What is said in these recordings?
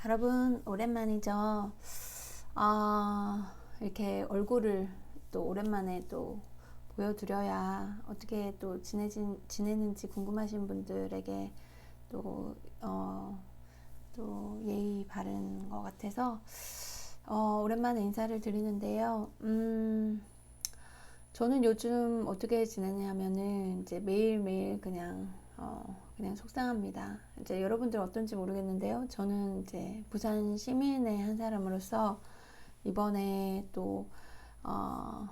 여러분, 오랜만이죠. 이렇게 얼굴을 또 오랜만에 또 보여드려야 어떻게 또 지내는지 궁금하신 분들에게 또, 또 예의 바른 것 같아서, 오랜만에 인사를 드리는데요. 저는 요즘 어떻게 지내냐면은 이제 매일매일 그냥 속상합니다. 이제 여러분들 어떤지 모르겠는데요. 저는 이제 부산 시민의 한 사람으로서 이번에 또, 어,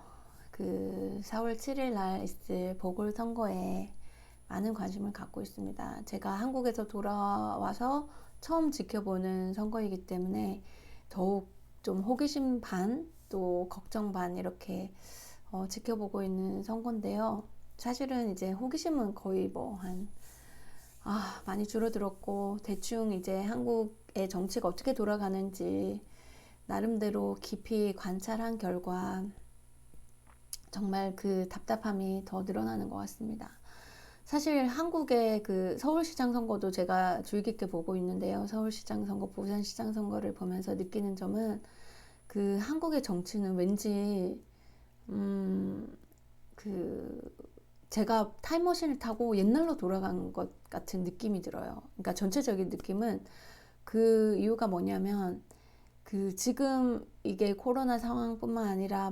그 4월 7일 날 있을 보궐선거에 많은 관심을 갖고 있습니다. 제가 한국에서 돌아와서 처음 지켜보는 선거이기 때문에 더욱 좀 호기심 반, 또 걱정 반 이렇게 지켜보고 있는 선거인데요. 사실은 이제 호기심은 거의 많이 줄어들었고, 대충 이제 한국의 정치가 어떻게 돌아가는지 나름대로 깊이 관찰한 결과 정말 그 답답함이 더 늘어나는 것 같습니다. 사실 한국의 그 서울시장 선거도 제가 주의 깊게 보고 있는데요. 서울시장 선거, 부산시장 선거를 보면서 느끼는 점은 그 한국의 정치는 왠지 그 제가 타임머신을 타고 옛날로 돌아간 것 같은 느낌이 들어요. 그러니까 전체적인 느낌은 그 이유가 뭐냐면 그 지금 이게 코로나 상황뿐만 아니라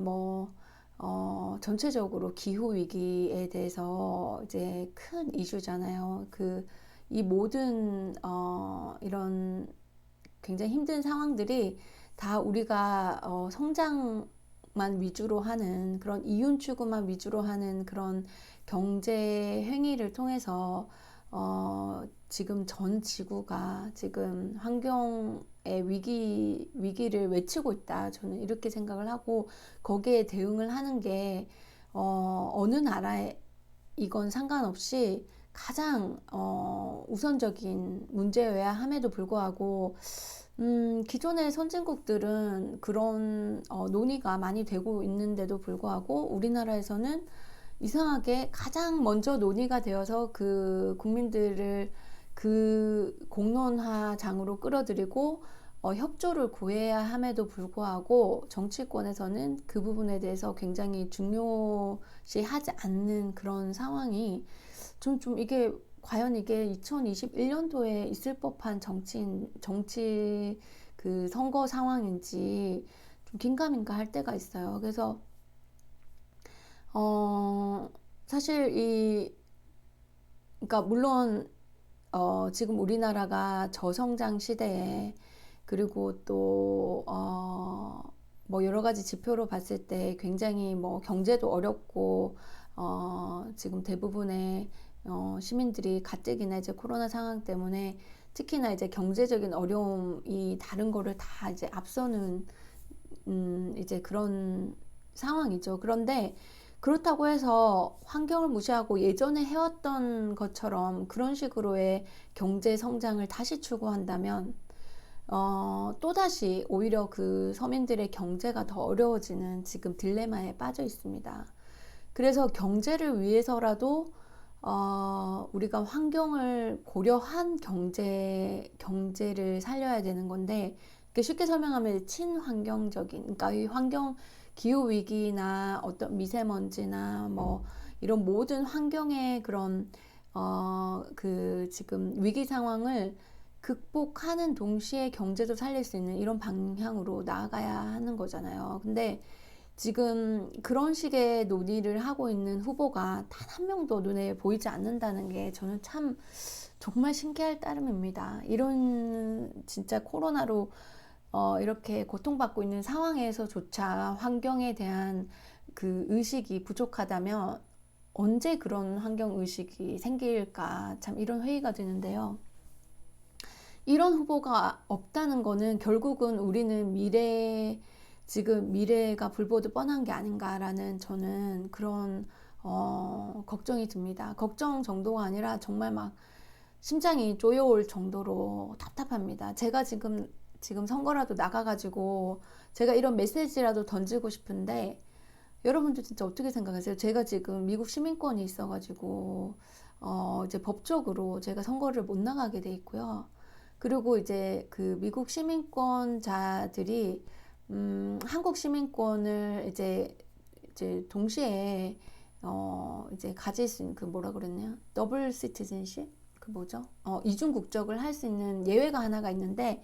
전체적으로 기후 위기에 대해서 이제 큰 이슈잖아요. 이 모든 이런 굉장히 힘든 상황들이 다 우리가 성장만 위주로 하는 그런 이윤 추구만 위주로 하는 그런 경제 행위를 통해서 지금 전 지구가 지금 환경의 위기를 외치고 있다. 저는 이렇게 생각을 하고 거기에 대응을 하는 게 어느 나라에 이건 상관없이 가장 우선적인 문제여야 함에도 불구하고 기존의 선진국들은 그런 논의가 많이 되고 있는데도 불구하고 우리나라에서는 이상하게 가장 먼저 논의가 되어서 그 국민들을 그 공론화장으로 끌어들이고 협조를 구해야 함에도 불구하고 정치권에서는 그 부분에 대해서 굉장히 중요시하지 않는 그런 상황이 좀 이게 과연 이게 2021년도에 있을 법한 정치 그 선거 상황인지 좀 긴가민가 할 때가 있어요. 그래서 사실 그러니까 물론 지금 우리나라가 저성장 시대에 그리고 또 여러 가지 지표로 봤을 때 굉장히 경제도 어렵고 지금 대부분의 시민들이 가뜩이나 이제 코로나 상황 때문에 특히나 이제 경제적인 어려움이 다른 거를 다 이제 앞서는 이제 그런 상황이죠. 그런데 그렇다고 해서 환경을 무시하고 예전에 해왔던 것처럼 그런 식으로의 경제 성장을 다시 추구한다면 또다시 오히려 그 서민들의 경제가 더 어려워지는 지금 딜레마에 빠져 있습니다. 그래서 경제를 위해서라도 우리가 환경을 고려한 경제를 살려야 되는 건데 쉽게 설명하면 친환경적인, 그러니까 이 기후 위기나 어떤 미세먼지나 이런 모든 환경의 그런 지금 위기 상황을 극복하는 동시에 경제도 살릴 수 있는 이런 방향으로 나아가야 하는 거잖아요. 근데 지금 그런 식의 논의를 하고 있는 후보가 단 한 명도 눈에 보이지 않는다는 게 저는 참 정말 신기할 따름입니다. 이런 진짜 코로나로 이렇게 고통받고 있는 상황에서조차 환경에 대한 그 의식이 부족하다면 언제 그런 환경 의식이 생길까 참 이런 회의가 드는데요. 이런 후보가 없다는 거는 결국은 우리는 지금 미래가 불보듯 뻔한 게 아닌가라는 저는 그런 걱정이 듭니다. 걱정 정도가 아니라 정말 막 심장이 쪼여올 정도로 답답합니다. 제가 지금 선거라도 나가가지고 제가 이런 메시지라도 던지고 싶은데 여러분들 진짜 어떻게 생각하세요? 제가 지금 미국 시민권이 있어가지고 이제 법적으로 제가 선거를 못 나가게 돼 있고요. 그리고 이제 그 미국 시민권자들이 한국 시민권을 이제 동시에 이제 가질 수 있는 그 뭐라 그랬냐? 더블 시티즌십? 그 뭐죠? 이중 국적을 할 수 있는 예외가 하나가 있는데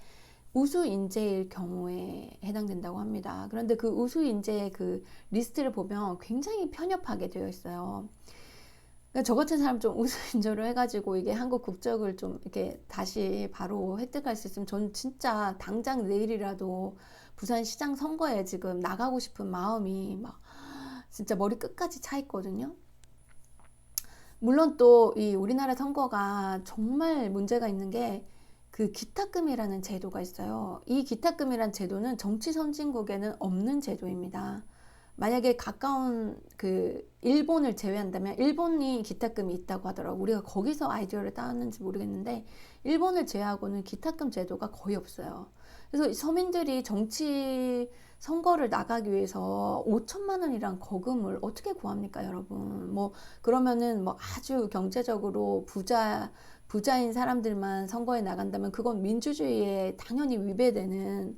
우수 인재일 경우에 해당된다고 합니다. 그런데 그 우수 인재의 그 리스트를 보면 굉장히 편협하게 되어 있어요. 그러니까 저 같은 사람 좀 우수 인재로 해가지고 이게 한국 국적을 좀 이렇게 다시 바로 획득할 수 있으면 전 진짜 당장 내일이라도 부산시장 선거에 지금 나가고 싶은 마음이 막 진짜 머리 끝까지 차 있거든요. 물론 또 이 우리나라 선거가 정말 문제가 있는 게 그 기탁금이라는 제도가 있어요. 이 기탁금이라는 제도는 정치 선진국에는 없는 제도입니다. 만약에 가까운 그 일본을 제외한다면 일본이 기탁금이 있다고 하더라고요. 우리가 거기서 아이디어를 따왔는지 모르겠는데 일본을 제외하고는 기탁금 제도가 거의 없어요. 그래서 서민들이 정치 선거를 나가기 위해서 5천만 원이란 거금을 어떻게 구합니까, 여러분? 뭐 그러면은 뭐 아주 경제적으로 부자인 사람들만 선거에 나간다면 그건 민주주의에 당연히 위배되는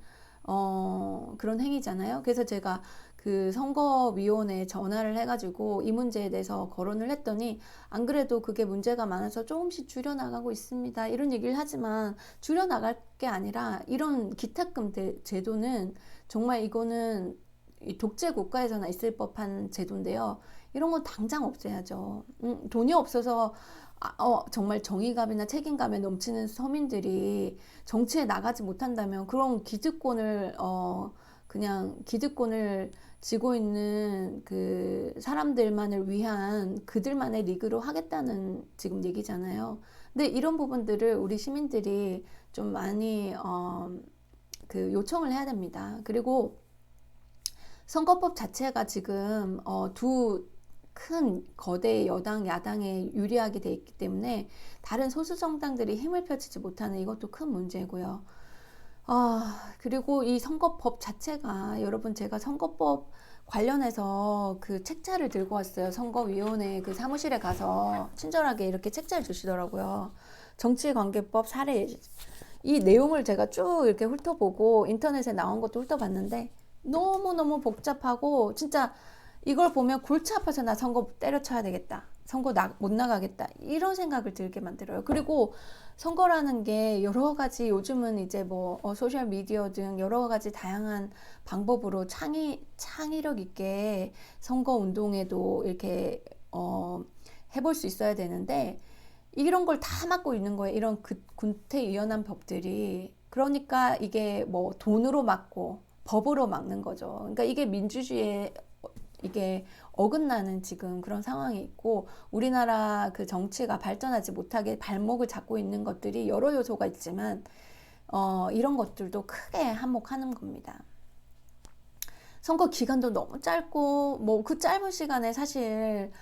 그런 행위잖아요. 그래서 제가 그 선거위원회에 전화를 해가지고 이 문제에 대해서 거론을 했더니 안 그래도 그게 문제가 많아서 조금씩 줄여나가고 있습니다. 이런 얘기를 하지만 줄여나갈 게 아니라 이런 기탁금 제도는 정말 이거는 독재 국가에서나 있을 법한 제도인데요. 이런 건 당장 없애야죠. 돈이 없어서 정말 정의감이나 책임감에 넘치는 서민들이 정치에 나가지 못한다면 그런 기득권을 그냥 기득권을 지고 있는 그 사람들만을 위한 그들만의 리그로 하겠다는 지금 얘기잖아요. 근데 이런 부분들을 우리 시민들이 좀 많이 그 요청을 해야 됩니다. 그리고 선거법 자체가 지금 두 큰 거대 여당, 야당에 유리하게 돼 있기 때문에 다른 소수 정당들이 힘을 펼치지 못하는 이것도 큰 문제고요. 그리고 이 선거법 자체가 여러분 제가 선거법 관련해서 그 책자를 들고 왔어요. 선거위원회 그 사무실에 가서 친절하게 이렇게 책자를 주시더라고요. 정치관계법 사례 이 내용을 제가 쭉 이렇게 훑어보고 인터넷에 나온 것도 훑어봤는데 너무너무 복잡하고 진짜 이걸 보면 골치 아파서 나 선거 때려쳐야 되겠다. 선거 못 나가겠다. 이런 생각을 들게 만들어요. 그리고 선거라는 게 여러 가지 요즘은 이제 뭐 소셜 미디어 등 여러 가지 다양한 방법으로 창의력 있게 선거 운동에도 이렇게 해볼 수 있어야 되는데 이런 걸 다 막고 있는 거예요. 이런 군태유연한 법들이. 그러니까 이게 뭐 돈으로 막고 법으로 막는 거죠. 그러니까 이게 민주주의에 이게 어긋나는 지금 그런 상황이 있고 우리나라 그 정치가 발전하지 못하게 발목을 잡고 있는 것들이 여러 요소가 있지만 이런 것들도 크게 한몫하는 겁니다. 선거 기간도 너무 짧고 뭐 그 짧은 시간에 사실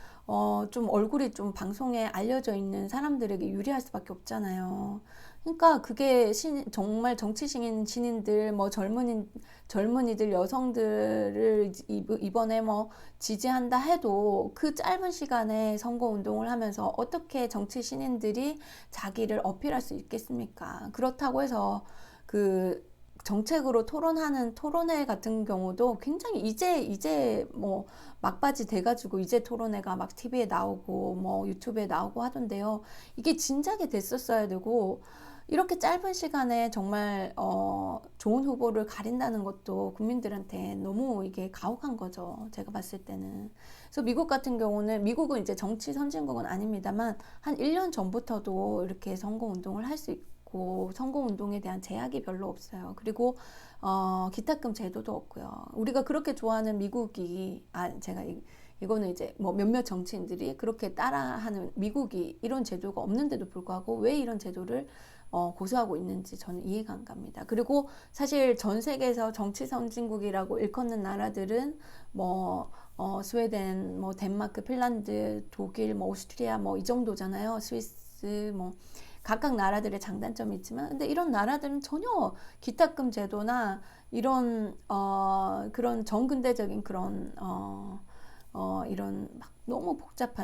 좀 얼굴이 좀 방송에 알려져 있는 사람들에게 유리할 수밖에 없잖아요. 그러니까 그게 정말 정치 신인들 뭐 젊은이들 여성들을 이번에 뭐 지지한다 해도 그 짧은 시간에 선거 운동을 하면서 어떻게 정치 신인들이 자기를 어필할 수 있겠습니까? 그렇다고 해서 그 정책으로 토론하는 토론회 같은 경우도 굉장히 이제 뭐 막바지 돼가지고 이제 토론회가 막 TV에 나오고 뭐 유튜브에 나오고 하던데요. 이게 진작에 됐었어야 되고 이렇게 짧은 시간에 정말 좋은 후보를 가린다는 것도 국민들한테 너무 이게 가혹한 거죠. 제가 봤을 때는. 그래서 미국 같은 경우는 미국은 이제 정치 선진국은 아닙니다만 한 1년 전부터도 이렇게 선거 운동을 할 수 있고 선거 운동에 대한 제약이 별로 없어요. 그리고 기탁금 제도도 없고요. 우리가 그렇게 좋아하는 미국이 제가 이거는 이제 뭐 몇몇 정치인들이 그렇게 따라하는 미국이 이런 제도가 없는데도 불구하고 왜 이런 제도를 고수하고 있는지 저는 이해가 안 갑니다. 그리고 사실 전 세계에서 정치 선진국이라고 일컫는 나라들은 뭐 스웨덴, 뭐 덴마크, 핀란드, 독일, 뭐 오스트리아 뭐 이 정도잖아요. 스위스 뭐 각각 나라들의 장단점이 있지만 근데 이런 나라들은 전혀 기탁금 제도나 이런 그런 정근대적인 그런 이런 막 너무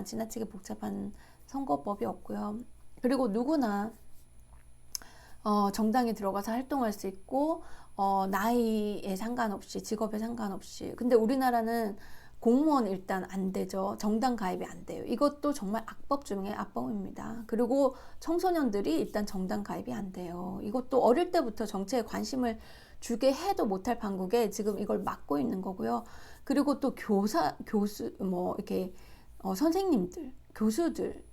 지나치게 복잡한 선거법이 없고요. 그리고 누구나 정당에 들어가서 활동할 수 있고, 나이에 상관없이, 직업에 상관없이. 근데 우리나라는 공무원 일단 안 되죠. 정당 가입이 안 돼요. 이것도 정말 악법 중에 악법입니다. 그리고 청소년들이 일단 정당 가입이 안 돼요. 이것도 어릴 때부터 정치에 관심을 주게 해도 못할 판국에 지금 이걸 막고 있는 거고요. 그리고 또 교수, 뭐, 이렇게, 선생님들, 교수들을,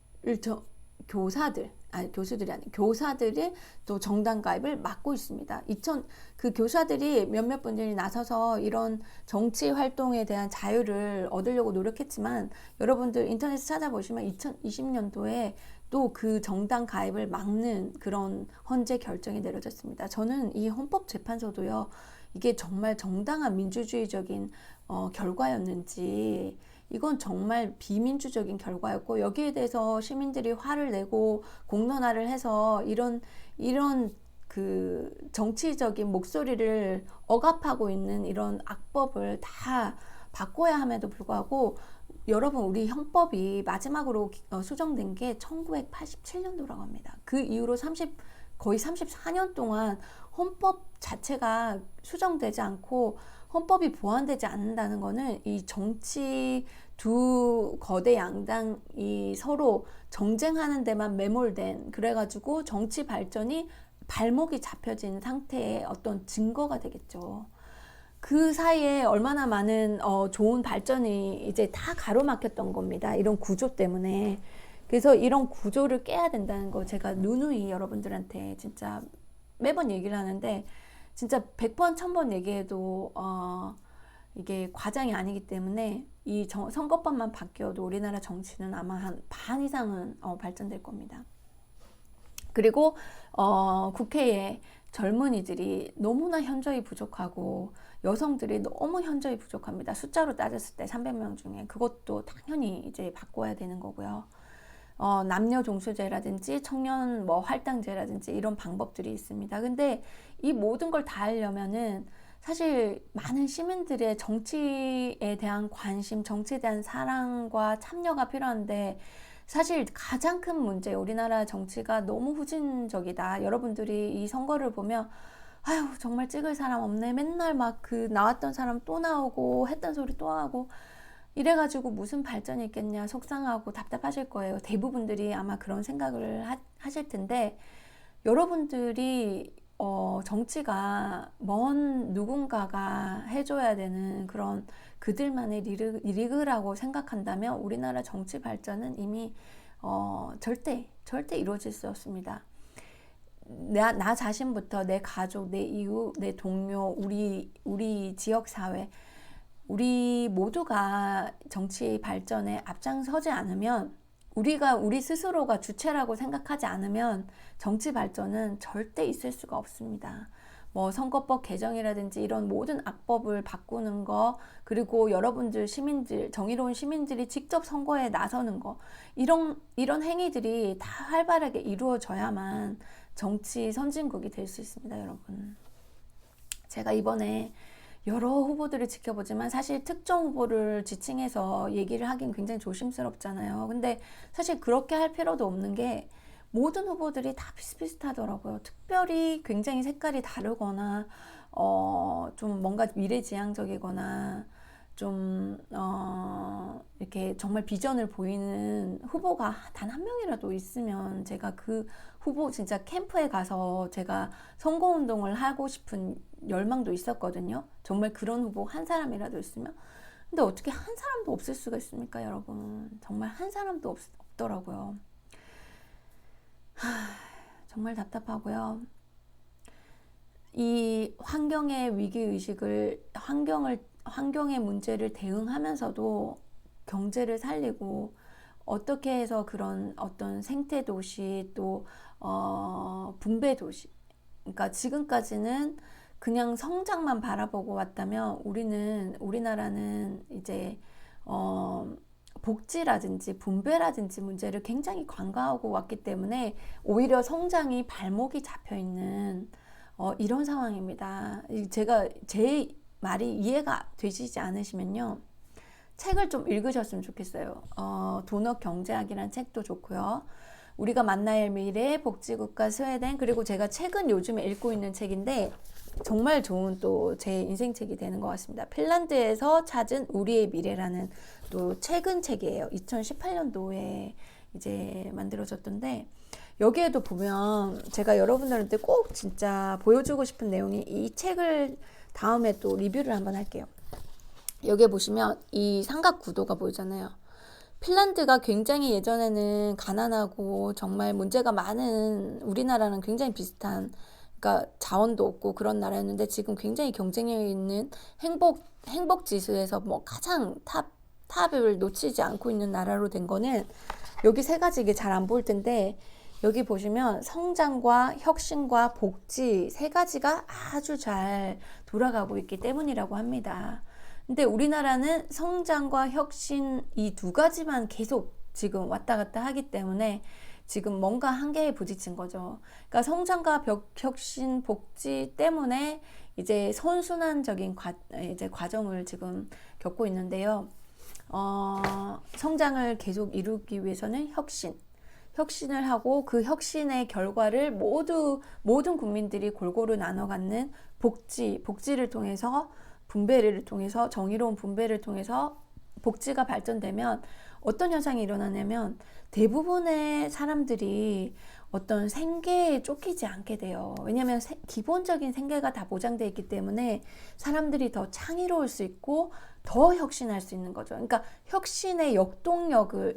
교수들이 아니 교사들이 또 정당 가입을 막고 있습니다. 그 교사들이 몇몇 분들이 나서서 이런 정치 활동에 대한 자유를 얻으려고 노력했지만, 여러분들 인터넷에 찾아보시면 2020년도에 또 그 정당 가입을 막는 그런 헌재 결정이 내려졌습니다. 저는 이 헌법재판소도요, 이게 정말 정당한 민주주의적인 결과였는지, 이건 정말 비민주적인 결과였고, 여기에 대해서 시민들이 화를 내고 공론화를 해서 이런 그 정치적인 목소리를 억압하고 있는 이런 악법을 다 바꿔야 함에도 불구하고, 여러분, 우리 헌법이 마지막으로 수정된 게 1987년도라고 합니다. 그 이후로 거의 34년 동안 헌법 자체가 수정되지 않고 헌법이 보완되지 않는다는 거는, 이 정치 두 거대 양당이 서로 정쟁하는 데만 매몰된, 그래가지고 정치 발전이 발목이 잡혀진 상태의 어떤 증거가 되겠죠. 그 사이에 얼마나 많은 좋은 발전이 이제 다 가로막혔던 겁니다. 이런 구조 때문에. 그래서 이런 구조를 깨야 된다는 거 제가 누누이 여러분들한테 진짜 매번 얘기를 하는데, 진짜 100번, 1000번 얘기해도 이게 과장이 아니기 때문에, 이 선거법만 바뀌어도 우리나라 정치는 아마 한 반 이상은 발전될 겁니다. 그리고 국회에 젊은이들이 너무나 현저히 부족하고, 여성들이 너무 현저히 부족합니다. 숫자로 따졌을 때 300명 중에. 그것도 당연히 이제 바꿔야 되는 거고요. 남녀 동수제라든지 청년 할당제라든지 이런 방법들이 있습니다. 근데 이 모든 걸 다 하려면은 사실 많은 시민들의 정치에 대한 관심, 정치에 대한 사랑과 참여가 필요한데, 사실 가장 큰 문제, 우리나라 정치가 너무 후진적이다. 여러분들이 이 선거를 보면 아유, 정말 찍을 사람 없네. 맨날 막 그 나왔던 사람 또 나오고 했던 소리 또 하고 이래가지고 무슨 발전이 있겠냐, 속상하고 답답하실 거예요. 대부분들이 아마 그런 생각을 하실 텐데, 여러분들이 정치가 먼 누군가가 해줘야 되는 그런 그들만의 리그라고 생각한다면, 우리나라 정치 발전은 이미 절대 이루어질 수 없습니다. 나 자신부터, 내 가족, 내 이웃, 내 동료, 우리 지역사회, 우리 모두가 정치 발전에 앞장서지 않으면, 우리 스스로가 주체라고 생각하지 않으면 정치 발전은 절대 있을 수가 없습니다. 선거법 개정이라든지 이런 모든 악법을 바꾸는 거, 그리고 여러분들 시민들, 정의로운 시민들이 직접 선거에 나서는 거, 이런 행위들이 다 활발하게 이루어져야만 정치 선진국이 될 수 있습니다, 여러분. 제가 이번에 여러 후보들을 지켜보지만, 사실 특정 후보를 지칭해서 얘기를 하긴 굉장히 조심스럽잖아요. 근데 사실 그렇게 할 필요도 없는 게, 모든 후보들이 다 비슷비슷하더라고요. 특별히 굉장히 색깔이 다르거나 좀 뭔가 미래지향적이거나 좀 이렇게 정말 비전을 보이는 후보가 단 한 명이라도 있으면, 제가 그 후보 진짜 캠프에 가서 제가 선거운동을 하고 싶은 열망도 있었거든요. 정말 그런 후보 한 사람이라도 있으면. 근데 어떻게 한 사람도 없을 수가 있습니까, 여러분? 정말 한 사람도 없더라고요. 정말 답답하고요. 이 환경의 위기의식을, 환경의 문제를 대응하면서도 경제를 살리고, 어떻게 해서 그런 어떤 생태도시, 또 분배도시, 그러니까 지금까지는 그냥 성장만 바라보고 왔다면, 우리나라는 이제 복지라든지 분배라든지 문제를 굉장히 간과하고 왔기 때문에, 오히려 성장이 발목이 잡혀 있는 이런 상황입니다. 제 말이 이해가 되시지 않으시면요, 책을 좀 읽으셨으면 좋겠어요. 도넛 경제학이라는 책도 좋고요. 우리가 만나야 할 미래, 복지국가 스웨덴, 그리고 제가 최근 요즘에 읽고 있는 책인데 정말 좋은 또 제 인생 책이 되는 것 같습니다. 핀란드에서 찾은 우리의 미래라는 또 최근 책이에요. 2018년도에 이제 만들어졌던데 여기에도 보면 제가 여러분들한테 꼭 진짜 보여주고 싶은 내용이 이 책을 다음에 또 리뷰를 한번 할게요. 여기에 보시면 이 삼각 구도가 보이잖아요. 핀란드가 굉장히 예전에는 가난하고 정말 문제가 많은 우리나라랑 굉장히 비슷한 그러니까 자원도 없고 그런 나라였는데 지금 굉장히 경쟁력 있는 행복 지수에서 뭐 가장 탑을 놓치지 않고 있는 나라로 된 거는 여기 세 가지 이게 잘 안 보일 텐데 여기 보시면 성장과 혁신과 복지 세 가지가 아주 잘 돌아가고 있기 때문이라고 합니다. 근데 우리나라는 성장과 혁신 이 두 가지만 계속 지금 왔다 갔다 하기 때문에 지금 뭔가 한계에 부딪힌 거죠. 그러니까 성장과 혁신, 복지 때문에 이제 선순환적인 이제 과정을 지금 겪고 있는데요. 성장을 계속 이루기 위해서는 혁신을 하고 그 혁신의 결과를 모든 국민들이 골고루 나눠 갖는 복지를 통해서 분배를 통해서 정의로운 분배를 통해서 복지가 발전되면 어떤 현상이 일어나냐면 대부분의 사람들이 어떤 생계에 쫓기지 않게 돼요. 왜냐하면 기본적인 생계가 다 보장되어 있기 때문에 사람들이 더 창의로울 수 있고 더 혁신할 수 있는 거죠. 그러니까 혁신의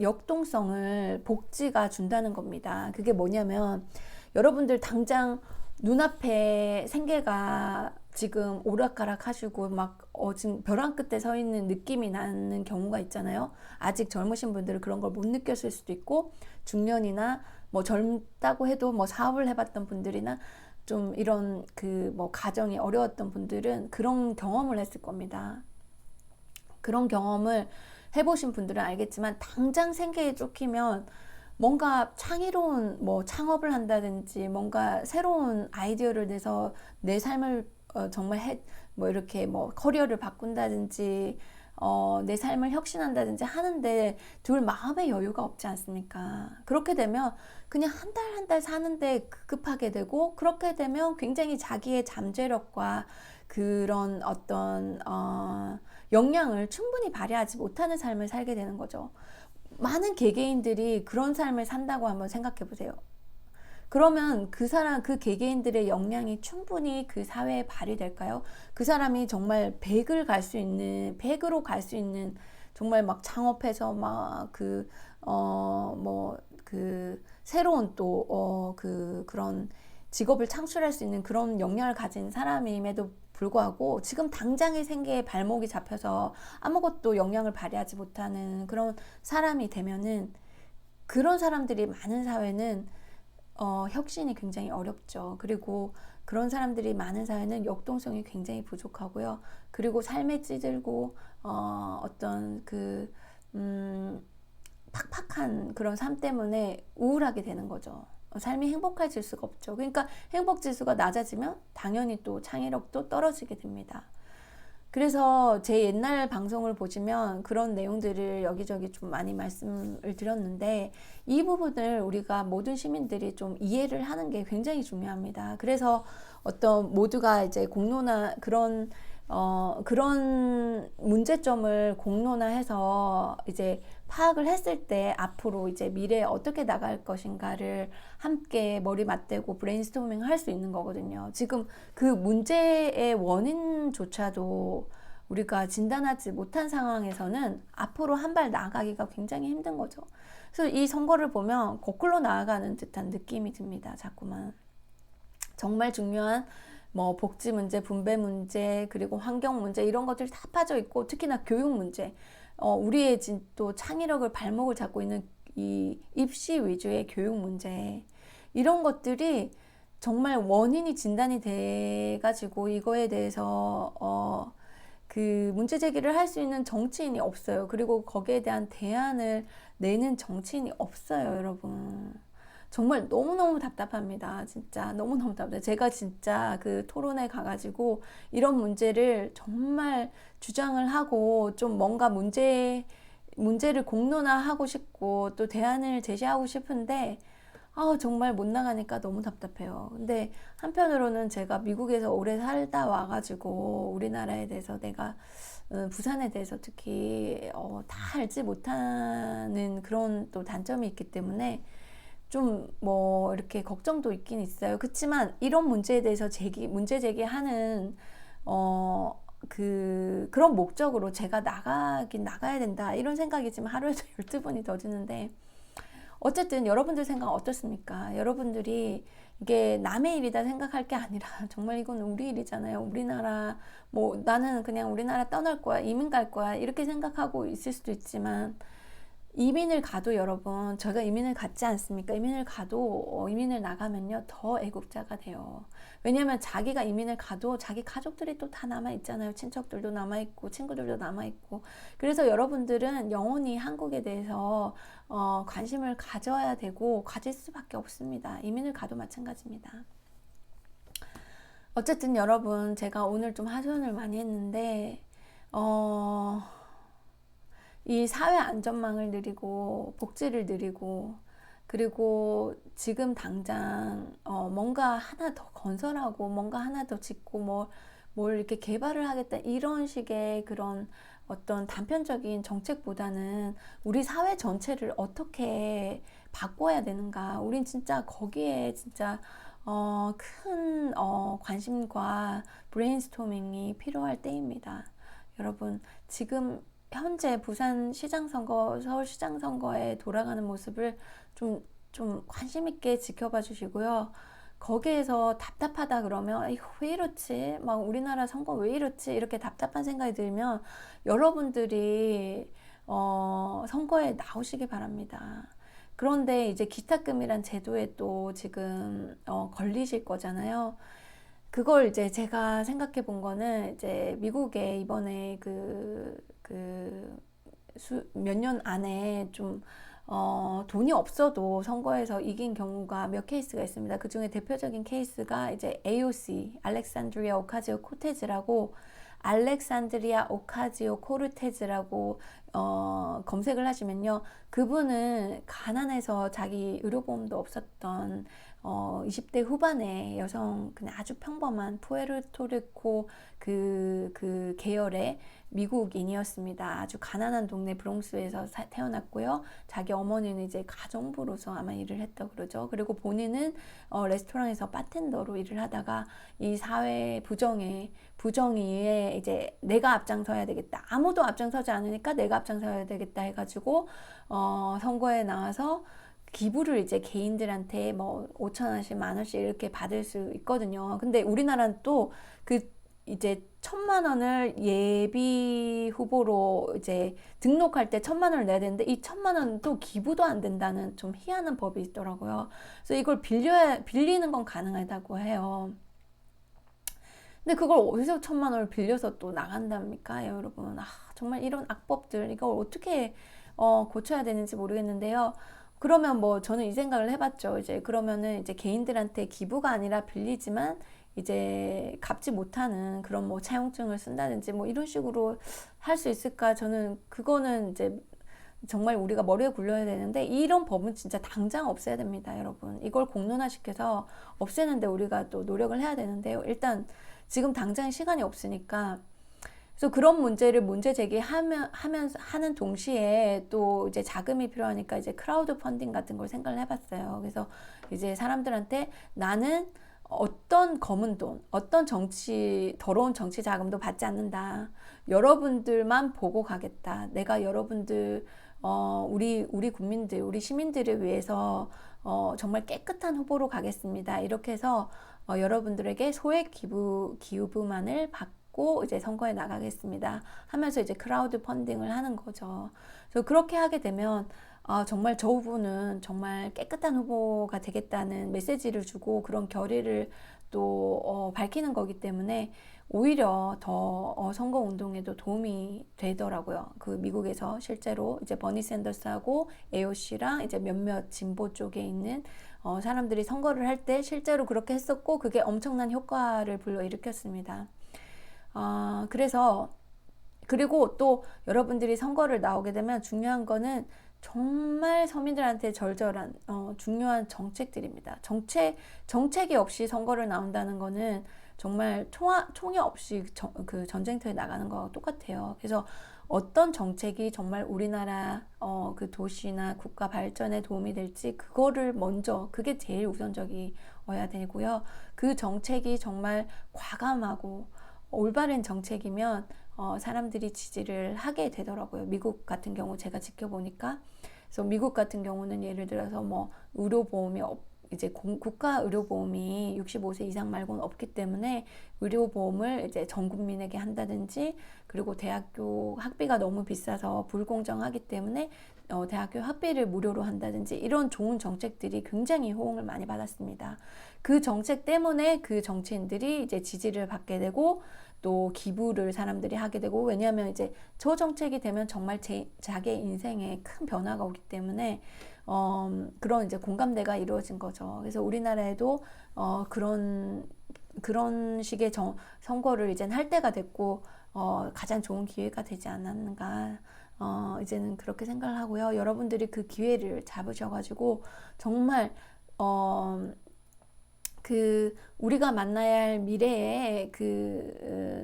역동성을 복지가 준다는 겁니다. 그게 뭐냐면 여러분들 당장 눈앞에 생계가 지금 오락가락 하시고 막 지금 벼랑 끝에 서 있는 느낌이 나는 경우가 있잖아요. 아직 젊으신 분들은 그런 걸 못 느꼈을 수도 있고 중년이나 뭐 젊다고 해도 뭐 사업을 해봤던 분들이나 좀 이런 그 뭐 가정이 어려웠던 분들은 그런 경험을 했을 겁니다. 그런 경험을 해보신 분들은 알겠지만 당장 생계에 쫓기면 뭔가 창의로운 뭐 창업을 한다든지 뭔가 새로운 아이디어를 내서 내 삶을 정말 뭐 이렇게 뭐 커리어를 바꾼다든지 내 삶을 혁신한다든지 하는데 둘 마음의 여유가 없지 않습니까? 그렇게 되면 그냥 한 달 한 달 사는데 급하게 되고 그렇게 되면 굉장히 자기의 잠재력과 그런 어떤 역량을 충분히 발휘하지 못하는 삶을 살게 되는 거죠. 많은 개개인들이 그런 삶을 산다고 한번 생각해 보세요. 그러면 그 개개인들의 역량이 충분히 그 사회에 발휘될까요? 그 사람이 정말 100으로 갈 수 있는 정말 막 창업해서 막 새로운 또 그런 직업을 창출할 수 있는 그런 역량을 가진 사람임에도 불구하고 지금 당장의 생계에 발목이 잡혀서 아무것도 역량을 발휘하지 못하는 그런 사람이 되면은 그런 사람들이 많은 사회는 혁신이 굉장히 어렵죠. 그리고 그런 사람들이 많은 사회는 역동성이 굉장히 부족하고요. 그리고 삶에 찌들고 어떤 팍팍한 그런 삶 때문에 우울하게 되는 거죠. 삶이 행복해질 수가 없죠. 그러니까 행복 지수가 낮아지면 당연히 또 창의력도 떨어지게 됩니다. 그래서 제 옛날 방송을 보시면 그런 내용들을 여기저기 좀 많이 말씀을 드렸는데 이 부분을 우리가 모든 시민들이 좀 이해를 하는 게 굉장히 중요합니다. 그래서 어떤 모두가 이제 공론화 그런 문제점을 공론화해서 이제 파악을 했을 때 앞으로 이제 미래에 어떻게 나갈 것인가를 함께 머리 맞대고 브레인스토밍 할 수 있는 거거든요. 지금 그 문제의 원인조차도 우리가 진단하지 못한 상황에서는 앞으로 한 발 나아가기가 굉장히 힘든 거죠. 그래서 이 선거를 보면 거꾸로 나아가는 듯한 느낌이 듭니다. 자꾸만. 정말 중요한 뭐 복지 문제, 분배 문제, 그리고 환경 문제 이런 것들이 다 빠져 있고 특히나 교육 문제, 우리의 또 창의력을 발목을 잡고 있는 이 입시 위주의 교육 문제 이런 것들이 정말 원인이 진단이 돼 가지고 이거에 대해서 그 문제 제기를 할 수 있는 정치인이 없어요. 그리고 거기에 대한 대안을 내는 정치인이 없어요, 여러분. 정말 너무너무 답답합니다. 진짜 너무너무 답답해요. 제가 진짜 그 토론회 가가지고 이런 문제를 정말 주장을 하고 좀 뭔가 문제를 공론화하고 싶고 또 대안을 제시하고 싶은데 정말 못 나가니까 너무 답답해요. 근데 한편으로는 제가 미국에서 오래 살다 와가지고 우리나라에 대해서 내가 부산에 대해서 특히 다 알지 못하는 그런 또 단점이 있기 때문에 좀 뭐 이렇게 걱정도 있긴 있어요. 그렇지만 이런 문제에 대해서 문제 제기하는 그런 목적으로 제가 나가야 된다 이런 생각이지만 하루에도 12번이 더 드는데, 어쨌든 여러분들 생각 어떻습니까? 여러분들이 이게 남의 일이다 생각할 게 아니라 정말 이건 우리 일이잖아요. 우리나라, 뭐 나는 그냥 우리나라 떠날 거야, 이민 갈 거야 이렇게 생각하고 있을 수도 있지만, 이민을 가도 여러분, 제가 이민을 갔지 않습니까? 이민을 가도 이민을 나가면요 더 애국자가 돼요. 왜냐면 자기가 이민을 가도 자기 가족들이 또 다 남아있잖아요. 친척들도 남아있고 친구들도 남아있고. 그래서 여러분들은 영원히 한국에 대해서 관심을 가져야 되고 가질 수밖에 없습니다. 이민을 가도 마찬가지입니다. 어쨌든 여러분, 제가 오늘 좀 하소연을 많이 했는데 이 사회 안전망을 누리고 복지를 누리고, 그리고 지금 당장 뭔가 하나 더 건설하고 뭔가 하나 더 짓고 뭘 이렇게 개발을 하겠다 이런 식의 그런 어떤 단편적인 정책보다는 우리 사회 전체를 어떻게 바꿔야 되는가, 우린 진짜 거기에 진짜 큰 관심과 브레인스토밍이 필요할 때입니다. 여러분, 지금 현재 부산시장 선거, 서울시장 선거에 돌아가는 모습을 좀 관심 있게 지켜봐 주시고요. 거기에서 답답하다 그러면 이거 왜 이렇지? 막 우리나라 선거 왜 이렇지? 이렇게 답답한 생각이 들면 여러분들이 선거에 나오시기 바랍니다. 그런데 이제 기탁금이란 제도에 또 지금 걸리실 거잖아요. 그걸 이제 제가 생각해 본 거는, 이제 미국에 이번에 몇 년 안에 좀 돈이 없어도 선거에서 이긴 경우가 몇 케이스가 있습니다. 그 중에 대표적인 케이스가 이제 AOC, 알렉산드리아 오카지오 코르테즈라고, 알렉산드리아 오카지오 코르테즈라고 검색을 하시면요, 그분은 가난해서 자기 의료보험도 없었던 20대 후반의 여성, 그냥 아주 평범한 푸에르토리코 그 계열의 미국인이었습니다. 아주 가난한 동네 브롱스에서 태어났고요. 자기 어머니는 이제 가정부로서 아마 일을 했다고 그러죠. 그리고 본인은 레스토랑에서 바텐더로 일을 하다가 이 사회 부정의에 이제 내가 앞장서야 되겠다, 아무도 앞장서지 않으니까 내가 앞장서야 되겠다 해가지고 선거에 나와서 기부를 이제 개인들한테 뭐 5,000원씩 10,000원씩 이렇게 받을 수 있거든요. 근데 우리나라는 또 이제 1,000,000원을 예비 후보로 이제 등록할 때 1,000,000원을 내야 되는데, 이 1,000,000원은 또 기부도 안 된다는 좀 희한한 법이 있더라고요. 그래서 이걸 빌리는 건 가능하다고 해요. 근데 그걸 어디서 1,000,000원을 빌려서 또 나간답니까, 여러분? 정말 이런 악법들, 이걸 어떻게 고쳐야 되는지 모르겠는데요. 그러면 뭐 저는 이 생각을 해봤죠. 이제 그러면은 이제 개인들한테 기부가 아니라 빌리지만 이제 갚지 못하는 그런 뭐 차용증을 쓴다든지 뭐 이런 식으로 할 수 있을까? 저는 그거는 이제 정말 우리가 머리에 굴려야 되는데, 이런 법은 진짜 당장 없애야 됩니다, 여러분. 이걸 공론화시켜서 없애는데 우리가 또 노력을 해야 되는데요. 일단 지금 당장 시간이 없으니까. 그래서 그런 문제를 문제 하는 동시에 또 이제 자금이 필요하니까 이제 크라우드 펀딩 같은 걸 생각을 해봤어요. 그래서 이제 사람들한테 나는 어떤 검은 돈, 어떤 더러운 정치 자금도 받지 않는다. 여러분들만 보고 가겠다. 내가 여러분들, 우리 국민들, 우리 시민들을 위해서 정말 깨끗한 후보로 가겠습니다. 이렇게 해서 여러분들에게 소액 기부만을 받고 이제 선거에 나가겠습니다 하면서 이제 크라우드 펀딩을 하는 거죠. 그래서 그렇게 하게 되면 정말 저 후보는 정말 깨끗한 후보가 되겠다는 메시지를 주고 그런 결의를 또 밝히는 거기 때문에 오히려 더 선거 운동에도 도움이 되더라고요. 그 미국에서 실제로 이제 버니 샌더스하고 AOC랑 이제 몇몇 진보 쪽에 있는 사람들이 선거를 할 때 실제로 그렇게 했었고, 그게 엄청난 효과를 불러일으켰습니다. 그래서 그리고 또 여러분들이 선거를 나오게 되면 중요한 거는 정말 서민들한테 절절한 중요한 정책들입니다. 정책이 없이 선거를 나온다는 거는 정말 총이 없이 그 전쟁터에 나가는 거와 똑같아요. 그래서 어떤 정책이 정말 우리나라 그 도시나 국가 발전에 도움이 될지 그거를 먼저, 그게 제일 우선적이어야 되고요. 그 정책이 정말 과감하고 올바른 정책이면 사람들이 지지를 하게 되더라고요. 미국 같은 경우 제가 지켜보니까. 그래서 미국 같은 경우는 예를 들어서 뭐 의료보험이 이제 국가 의료보험이 65세 이상 말고는 없기 때문에 의료보험을 이제 전 국민에게 한다든지, 그리고 대학교 학비가 너무 비싸서 불공정하기 때문에 대학교 학비를 무료로 한다든지, 이런 좋은 정책들이 굉장히 호응을 많이 받았습니다. 그 정책 때문에 그 정치인들이 이제 지지를 받게 되고 또 기부를 사람들이 하게 되고, 왜냐하면 이제 저 정책이 되면 정말 자기 인생에 큰 변화가 오기 때문에 그런 이제 공감대가 이루어진 거죠. 그래서 우리나라에도 그런 식의 선거를 이젠 할 때가 됐고 가장 좋은 기회가 되지 않았는가, 이제는 그렇게 생각을 하고요. 여러분들이 그 기회를 잡으셔가지고 정말 우리가 만나야 할 미래에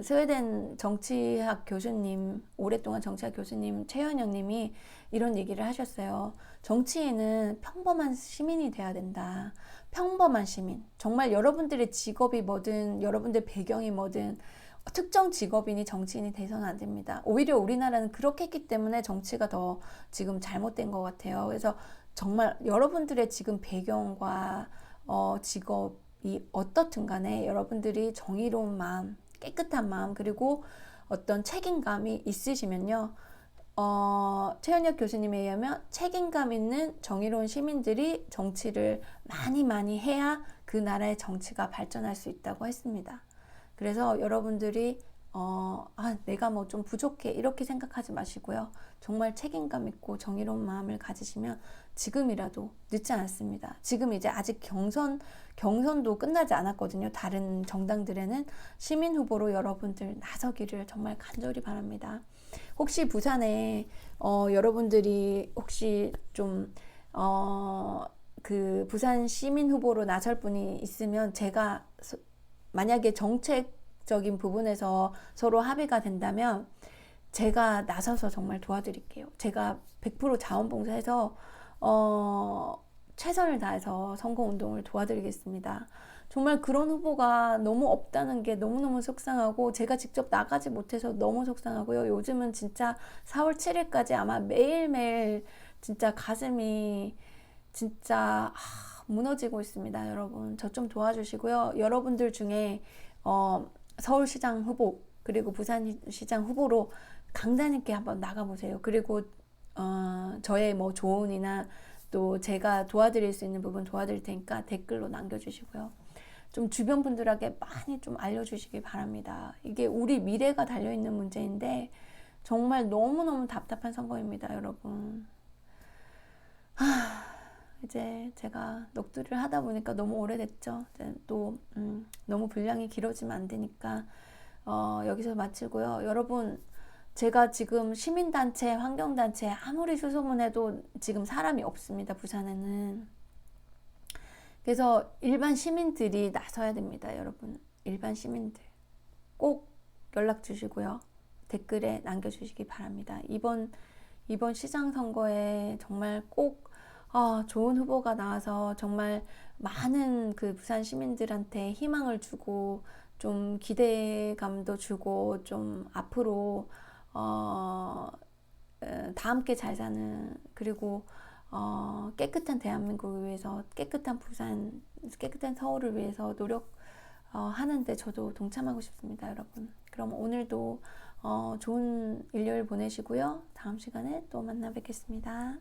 스웨덴 정치학 교수님, 오랫동안 정치학 교수님 최현영 님이 이런 얘기를 하셨어요. 정치인은 평범한 시민이 돼야 된다. 평범한 시민. 정말 여러분들의 직업이 뭐든, 여러분들 배경이 뭐든, 특정 직업인이 정치인이 돼서는 안 됩니다. 오히려 우리나라는 그렇게 했기 때문에 정치가 더 지금 잘못된 것 같아요. 그래서 정말 여러분들의 지금 배경과 직업이 어떻든 간에 여러분들이 정의로운 마음, 깨끗한 마음, 그리고 어떤 책임감이 있으시면요, 최현혁 교수님에 의하면 책임감 있는 정의로운 시민들이 정치를 많이 많이 해야 그 나라의 정치가 발전할 수 있다고 했습니다. 그래서 여러분들이 내가 뭐 좀 부족해 이렇게 생각하지 마시고요. 정말 책임감 있고 정의로운 마음을 가지시면 지금이라도 늦지 않습니다. 지금 이제 아직 경선도 끝나지 않았거든요. 다른 정당들에는. 시민 후보로 여러분들 나서기를 정말 간절히 바랍니다. 혹시 부산에 여러분들이 혹시 좀 그 부산 시민 후보로 나설 분이 있으면, 제가 만약에 정책적인 부분에서 서로 합의가 된다면 제가 나서서 정말 도와드릴게요. 제가 100% 자원봉사해서 최선을 다해서 선거운동을 도와드리겠습니다. 정말 그런 후보가 너무 없다는 게 너무너무 속상하고, 제가 직접 나가지 못해서 너무 속상하고요. 요즘은 진짜 4월 7일까지 아마 매일매일 진짜 가슴이 진짜 무너지고 있습니다. 여러분, 저 좀 도와주시고요. 여러분들 중에 서울시장 후보 그리고 부산시장 후보로 강자님께 한번 나가보세요. 그리고 저의 뭐 조언이나 또 제가 도와드릴 수 있는 부분 도와드릴 테니까 댓글로 남겨주시고요. 좀 주변 분들에게 많이 좀 알려주시기 바랍니다. 이게 우리 미래가 달려있는 문제인데 정말 너무너무 답답한 선거입니다, 여러분. 이제 제가 녹두를 하다 보니까 너무 오래됐죠. 또 너무 분량이 길어지면 안 되니까 여기서 마치고요. 여러분, 제가 지금 시민단체, 환경단체 아무리 수소문해도 지금 사람이 없습니다, 부산에는. 그래서 일반 시민들이 나서야 됩니다, 여러분. 일반 시민들 꼭 연락 주시고요. 댓글에 남겨주시기 바랍니다. 이번 시장 선거에 정말 꼭 좋은 후보가 나와서 정말 많은 그 부산 시민들한테 희망을 주고 좀 기대감도 주고, 좀 앞으로 다 함께 잘 사는, 그리고 깨끗한 대한민국을 위해서, 깨끗한 부산, 깨끗한 서울을 위해서 노력하는데 저도 동참하고 싶습니다, 여러분. 그럼 오늘도 좋은 일요일 보내시고요. 다음 시간에 또 만나 뵙겠습니다.